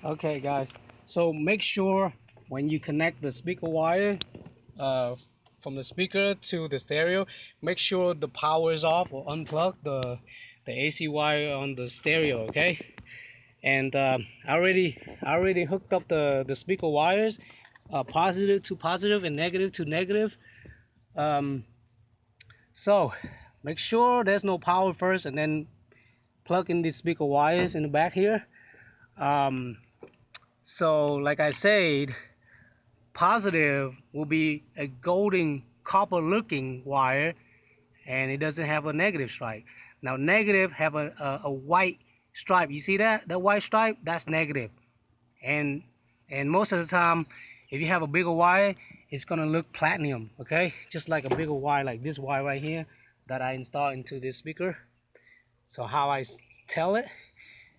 Okay, guys. So make sure when you connect the speaker wire uh, from the speaker to the stereo, make sure the power is off or unplug the AC wire on the stereo. Okay. And I already hooked up the speaker wires, positive to positive and negative to negative. Um, so make sure there's no power first, and then plug in the speaker wires in the back here. Um, so like I said, positive will be a golden copper looking wire, and it doesn't have a negative stripe. Now negative have a white stripe. You see that white stripe? That's negative. And most of the time, if you have a bigger wire, it's gonna look platinum. Okay, just like a bigger wire, like this wire right here that I installed into this speaker. So how I tell it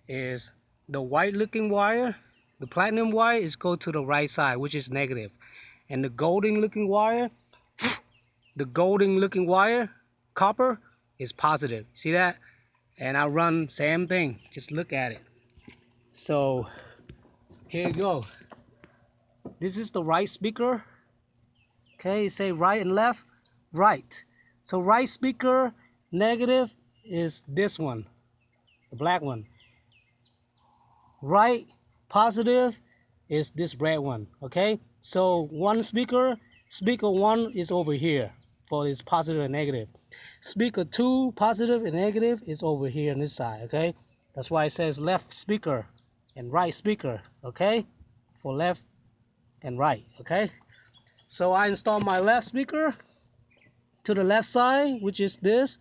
is, the white looking wire, the platinum wire, is go to the right side, which is negative. And the golden looking wire, copper, is positive. See that? And I run same thing. Just look at it. So here you go. This is the right speaker. Okay, you say right and left. Right. So right speaker negative is this one, the black one. Right positive is this red one. Okay, so one speaker one is over here for its positive and negative. Speaker two, positive and negative, is over here on this side. Okay, that's why it says left speaker and right speaker. Okay, for left and right. Okay, so I install my left speaker to the left side, which is this.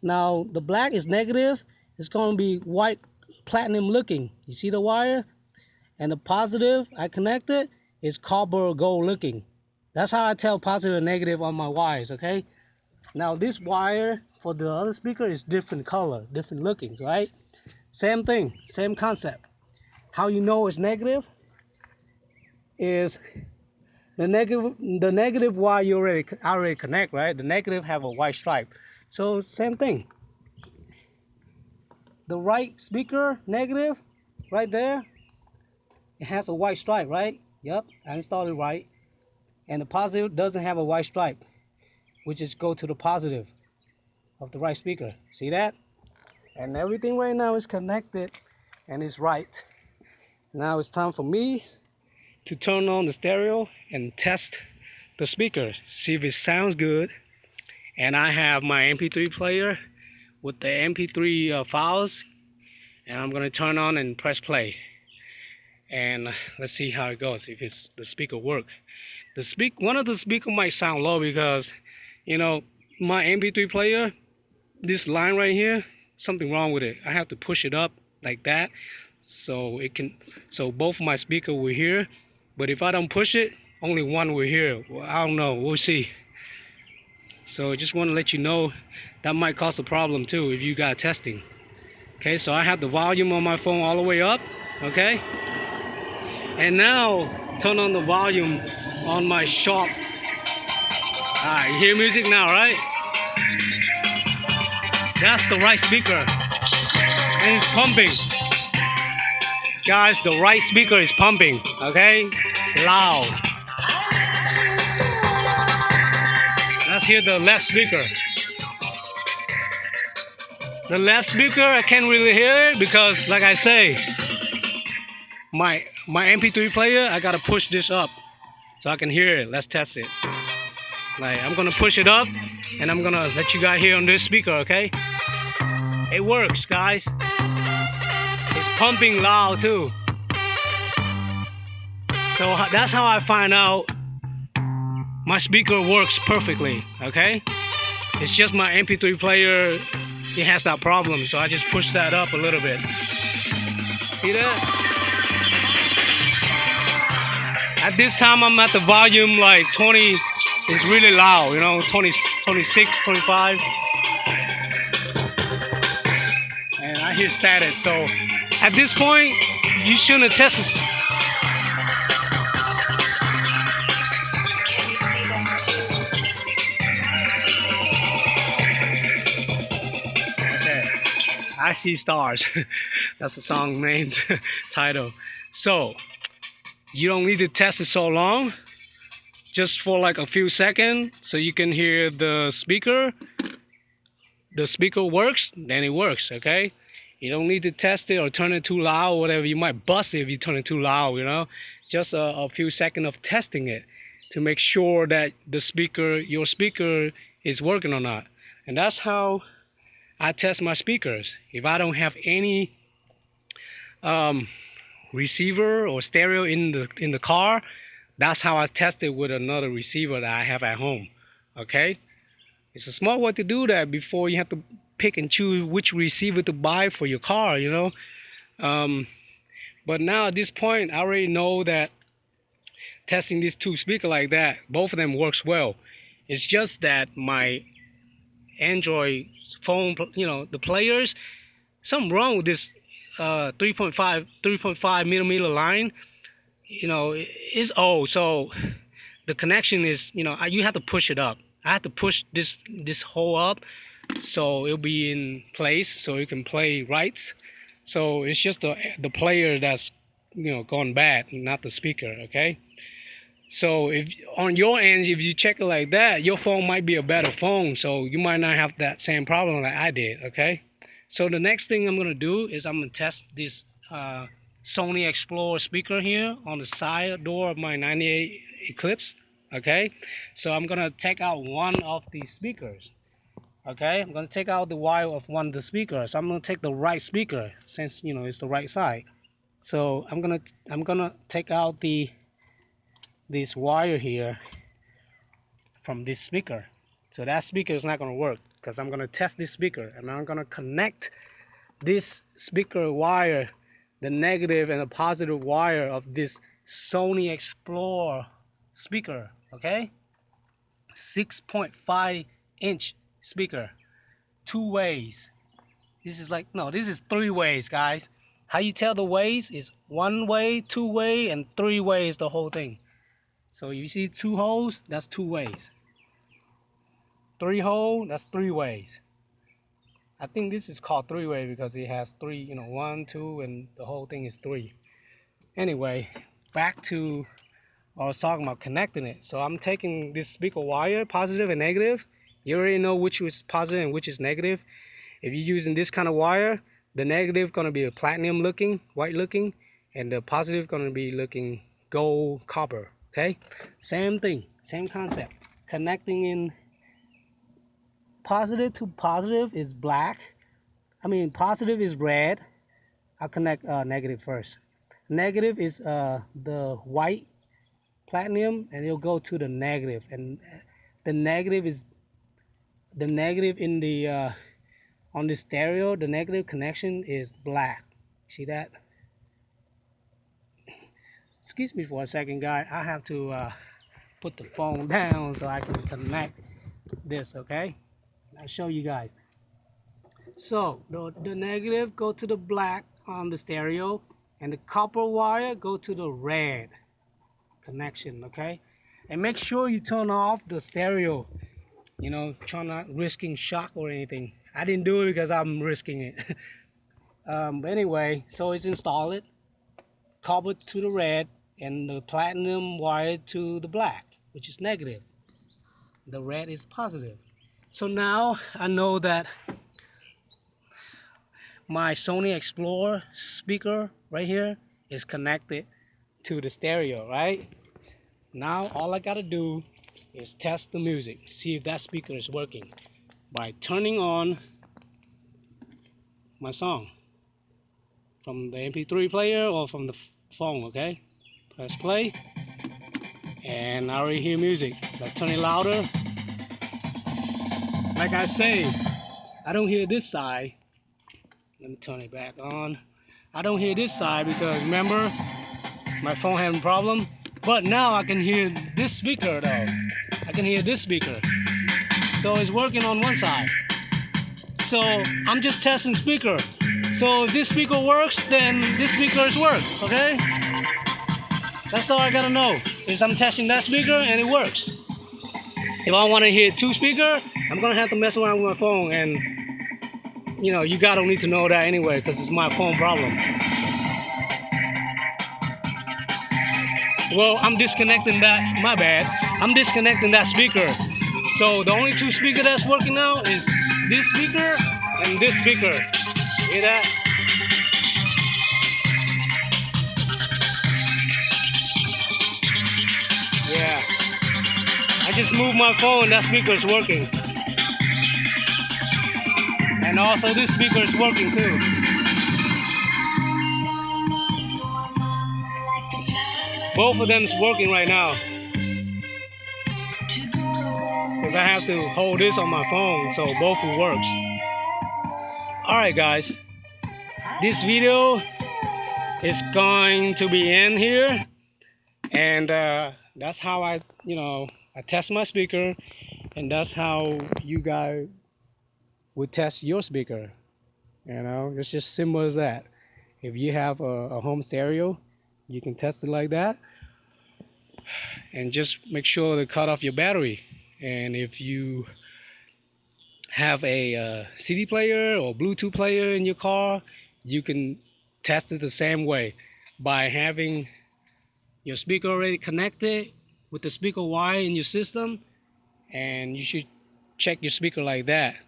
Now the black is negative. It's going to be white platinum looking. You see the wire? And the positive I connected is copper gold looking. That's how I tell positive and negative on my wires. Okay, now this wire for the other speaker is different color, different looking, right? Same thing, same concept. How you know it's negative is the negative wire you already connect, right? The negative have a white stripe. So same thing. The right speaker negative right there, it has a white stripe, right? Yep, I installed it right. And the positive doesn't have a white stripe, which is go to the positive of the right speaker. See that? And everything right now is connected and it's right. Now it's time for me to turn on the stereo and test the speaker, see if it sounds good. And I have my MP3 player with the MP3 files, and I'm gonna turn on and press play. And let's see how it goes. If it's the speaker work. One of the speaker might sound low because, you know, my MP3 player, this line right here, something wrong with it. I have to push it up like that so it can, so both of my speaker will hear. But if I don't push it, only one will hear. Well, I don't know, we'll see. So I just want to let you know that might cause a problem too if you got testing. Okay, so I have the volume on my phone all the way up. Okay, and now turn on the volume on my shop. Alright, you hear music now, right? That's the right speaker, and it's pumping. Guys, the right speaker is pumping. Okay, loud. Let's hear the left speaker. The left speaker, I can't really hear it because, like I say, my MP3 player, I gotta push this up so I can hear it. Let's test it. Like, I'm gonna push it up, and I'm gonna let you guys hear on this speaker. Okay? It works, guys. It's pumping loud too. So that's how I find out my speaker works perfectly. Okay? It's just my MP3 player, it has that problem, so I just push that up a little bit. See that? At this time, I'm at the volume like 20. It's really loud, you know, 20, 26, 25. And I hear static. So at this point, you shouldn't test this. Okay. I see stars. That's the song name title. So you don't need to test it so long, just for like a few seconds, so you can hear the speaker. The speaker works, then it works, okay? You don't need to test it or turn it too loud, whatever. You might bust it if you turn it too loud, you know? Just a few seconds of testing it to make sure that the speaker, your speaker, is working or not. And that's how I test my speakers. If I don't have any um, receiver or stereo in the car, that's how I test it with another receiver that I have at home, okay? It's a smart way to do that before you have to pick and choose which receiver to buy for your car, you know. But now at this point, I already know that testing these two speakers like that, both of them works well. It's just that my Android phone, you know, the players, something wrong with this 3.5 millimeter line. You know, it's old, so the connection is, you know, you have to push it up. I have to push this hole up so it'll be in place so you can play rights. So it's just the player that's, you know, gone bad, not the speaker, okay? So if on your end, if you check it like that, your phone might be a better phone, so you might not have that same problem that I did, okay? So the next thing I'm gonna do is I'm gonna test this Sony Explorer speaker here on the side door of my 98 Eclipse, okay? So I'm gonna take out one of these speakers. Okay, I'm gonna take out the wire of one of the speakers. So I'm gonna take the right speaker since, you know, it's the right side. So I'm gonna take out this wire here from this speaker. So that speaker is not gonna work because I'm gonna test this speaker and I'm gonna connect this speaker wire, the negative and the positive wire of this Sony Explorer speaker. Okay, 6.5-inch speaker, two ways. This is like, no, this is three ways, guys. How you tell the ways is one way, two way, and three ways, the whole thing. So you see two holes, that's two ways. Three hole, that's three ways. I think this is called three way because it has three, you know, one, two, and the whole thing is three. Anyway, back to I was talking about connecting it. So I'm taking this speaker wire, positive and negative. You already know which is positive and which is negative. If you're using this kind of wire, the negative gonna be a platinum looking, white looking, and the positive gonna be looking gold, copper. Okay, same thing, same concept. Connecting in positive to positive is black. I mean, positive is red. I'll connect negative first. Negative is the white platinum, and it'll go to the negative, and the negative is the negative in the on the stereo. The negative connection is black. See that? Excuse me for a second, guys. I have to put the phone down so I can connect this. Okay, I'll show you guys. So the negative go to the black on the stereo, and the copper wire go to the red connection. Okay, and make sure you turn off the stereo. You know, try not risking shock or anything. I didn't do it because I'm risking it. But anyway, so it's installed, copper to the red, and the platinum wire to the black, which is negative. The red is positive. So now I know that my Sony Explorer speaker right here is connected to the stereo, right? Now all I gotta do is test the music, see if that speaker is working by turning on my song from the MP3 player or from the phone. Okay, press play, and I already hear music. Let's turn it louder. Like I say, I don't hear this side. Let me turn it back on. I don't hear this side because remember, my phone having a problem. But now I can hear this speaker though. I can hear this speaker. So it's working on one side. So I'm just testing speaker. So if this speaker works, then this speaker's work, okay? That's all I gotta know, is I'm testing that speaker and it works. If I wanna hear two speaker, I'm gonna have to mess around with my phone, and you know, you gotta need to know that anyway, because it's my phone problem. Well, I'm disconnecting that. My bad. I'm disconnecting that speaker. So the only two speakers that's working now is this speaker and this speaker. Hear that? Yeah. I just moved my phone. That speaker is working. And also this speaker is working too. Both of them is working right now. Because I have to hold this on my phone so both will work. Alright guys. This video is going to be in here. And that's how I test my speaker. And that's how you guys would test your speaker. It's just simple as that. If you have a home stereo, you can test it like that. And just make sure to cut off your battery. And if you have a CD player or Bluetooth player in your car, you can test it the same way by having your speaker already connected with the speaker wire in your system, and you should check your speaker like that.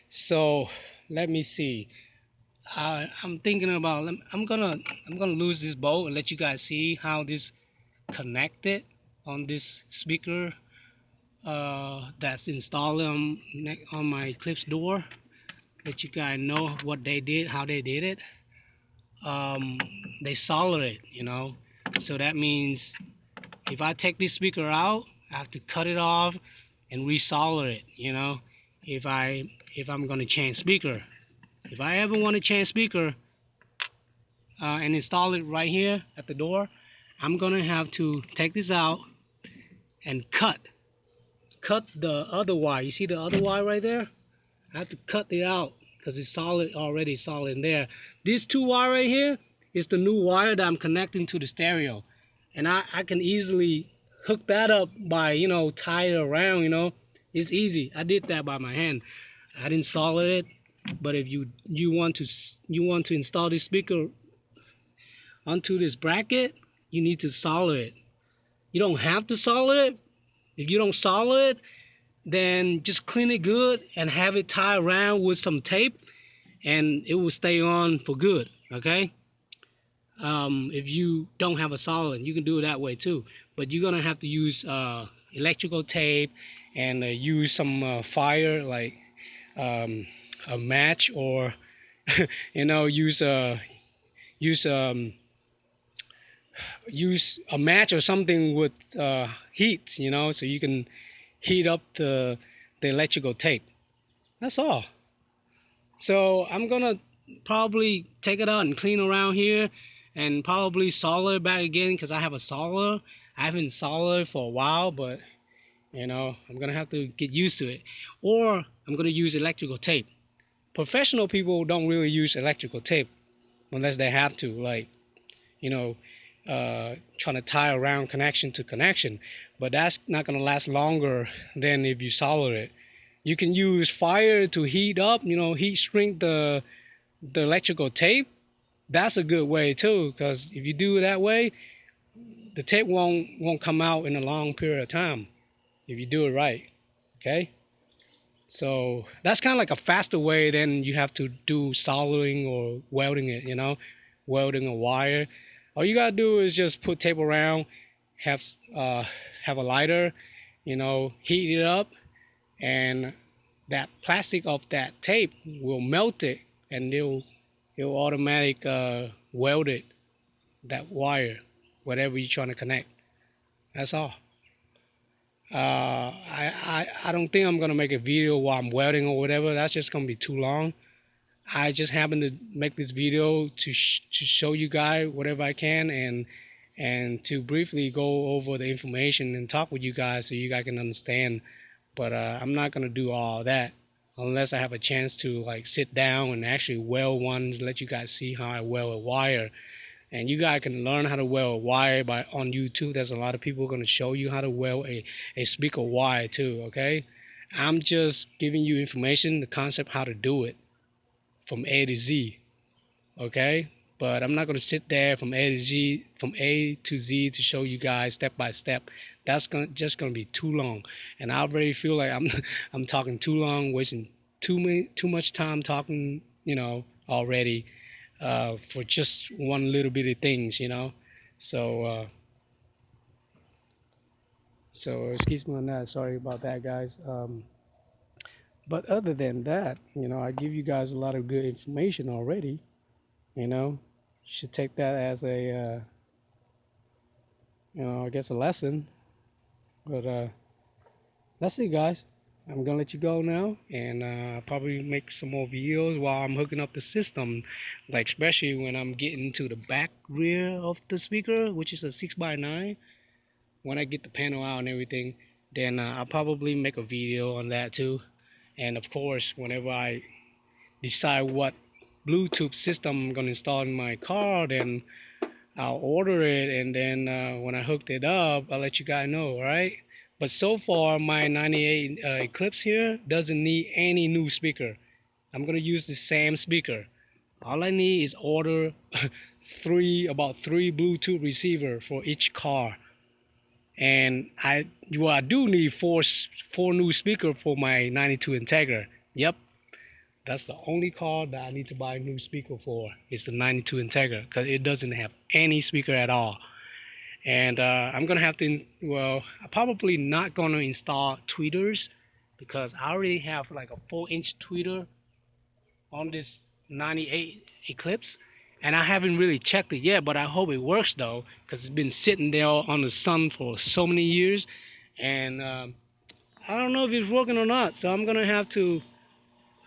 So let me see. I'm thinking about. I'm gonna lose this bolt and let you guys see how this connected on this speaker that's installed on my Eclipse door. Let you guys know what they did, how they did it. They solder it, So that means if I take this speaker out, I have to cut it off and resolder it, if I'm gonna change speaker. If I ever want to change speaker and install it right here at the door, I'm gonna have to take this out and cut the other wire. You see the other wire right there? I have to cut it out because it's already solid in there. This two wire right here is the new wire that I'm connecting to the stereo. And I can easily hook that up by, tie it around, It's easy. I did that by my hand. I didn't solder it. But if you want to install this speaker onto this bracket, you need to solder it. You don't have to solder it. If you don't solder it, then just clean it good and have it tied around with some tape, and it will stay on for good. Okay. If you don't have a solid, you can do it that way too, but you're gonna have to use electrical tape and use some fire, like a match, or use use a match or something with heat, so you can heat up the electrical tape. That's all. So I'm gonna probably take it out and clean around here and probably solder it back again because I have a solder. I haven't soldered for a while, but I'm gonna have to get used to it. Or I'm gonna use electrical tape. Professional people don't really use electrical tape unless they have to, like trying to tie around connection to connection. But that's not gonna last longer than if you solder it. You can use fire to heat up, heat shrink the electrical tape. That's a good way too, because if you do it that way, the tape won't come out in a long period of time if you do it right. Okay, so that's kind of like a faster way than you have to do soldering or welding it. Welding a wire. All you gotta do is just put tape around, have have a lighter, heat it up, and that plastic of that tape will melt it, and it'll automatic weld it, that wire, whatever you're trying to connect. That's all. I don't think I'm gonna make a video while I'm welding or whatever. That's just gonna be too long. I just happen to make this video to show you guys whatever I can, and to briefly go over the information and talk with you guys so you guys can understand. But I'm not gonna do all that unless I have a chance to like sit down and actually weld one to let you guys see how I weld a wire. And you guys can learn how to weld a wire on YouTube. There's a lot of people going to show you how to weld a speaker wire too. Okay, I'm just giving you information, the concept, how to do it from A to Z. Okay, but I'm not going to sit there from A to Z to show you guys step by step. That's just going to be too long, and I already feel like I'm I'm talking too long, wasting too much time talking, already, for just one little bit of things. So excuse me on that. Sorry about that, guys. But other than that, I give you guys a lot of good information already. You should take that as a I guess a lesson. But that's it, guys. I'm gonna let you go now, and probably make some more videos while I'm hooking up the system, like especially when I'm getting to the back rear of the speaker, which is a 6x9. When I get the panel out and everything, then I'll probably make a video on that too. And of course, whenever I decide what Bluetooth system I'm gonna install in my car, then I'll order it, and then when I hooked it up, I'll let you guys know, all right? But so far, my 98 Eclipse here doesn't need any new speaker. I'm gonna use the same speaker. All I need is order about three Bluetooth receiver for each car, and I do need four new speaker for my 92 Integra. Yep, that's the only car that I need to buy a new speaker for. It's the 92 Integra because it doesn't have any speaker at all. And I'm gonna have to, well, I'm probably not gonna install tweeters because I already have like a 4-inch tweeter on this 98 Eclipse, and I haven't really checked it yet, but I hope it works though, because it's been sitting there on the sun for so many years, and I don't know if it's working or not. So I'm gonna have to.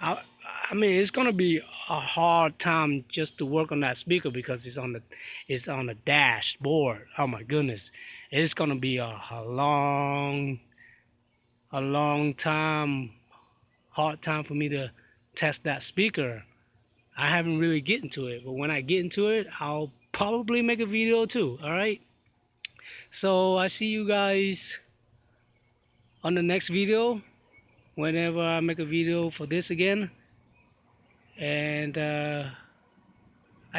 I, I mean, it's gonna be a hard time just to work on that speaker because it's on the dashboard. Oh my goodness, it's gonna be a long time, hard time for me to test that speaker. I haven't really get into it, but when I get into it, I'll probably make a video too. All right. So I see you guys on the next video whenever I make a video for this again, and I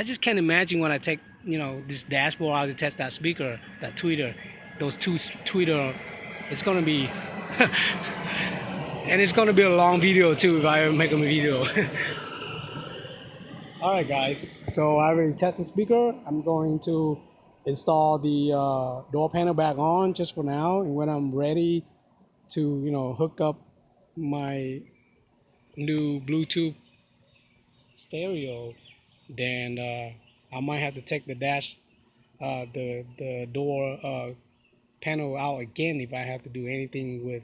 just can't imagine when I take this dashboard out to test that speaker, that tweeter, those two tweeter. It's gonna be, and it's gonna be a long video too if I ever make a video. All right, guys. So I already tested the speaker. I'm going to install the door panel back on just for now, and when I'm ready to hook up my new Bluetooth stereo, then I might have to take the door panel out again if I have to do anything with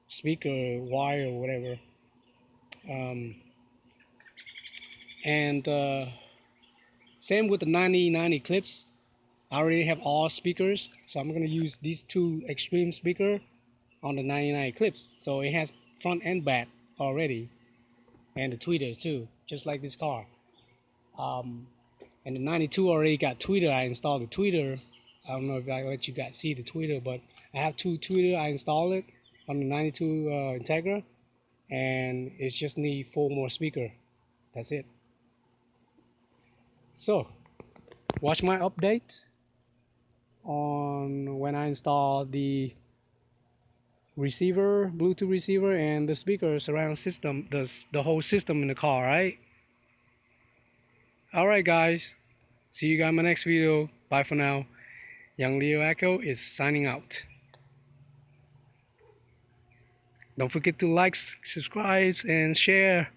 speaker wire or whatever. Um, and same with the 99 Eclipse. I already have all speakers, so I'm gonna use these two extreme speaker on the 99 Eclipse. So it has front and back already, and the tweeters too, just like this car. Um, and the 92 already got tweeter. I installed the tweeter. I don't know if I let you guys see the tweeter, but I have two tweeter. I installed it on the 92 Integra, and it just need 4 more speaker. That's it. So watch my updates on when I install the receiver, Bluetooth receiver, and the speaker surround system, the whole system in the car, right? All right, guys. See you guys in my next video. Bye for now. Young Leo Echo is signing out. Don't forget to like, subscribe, and share.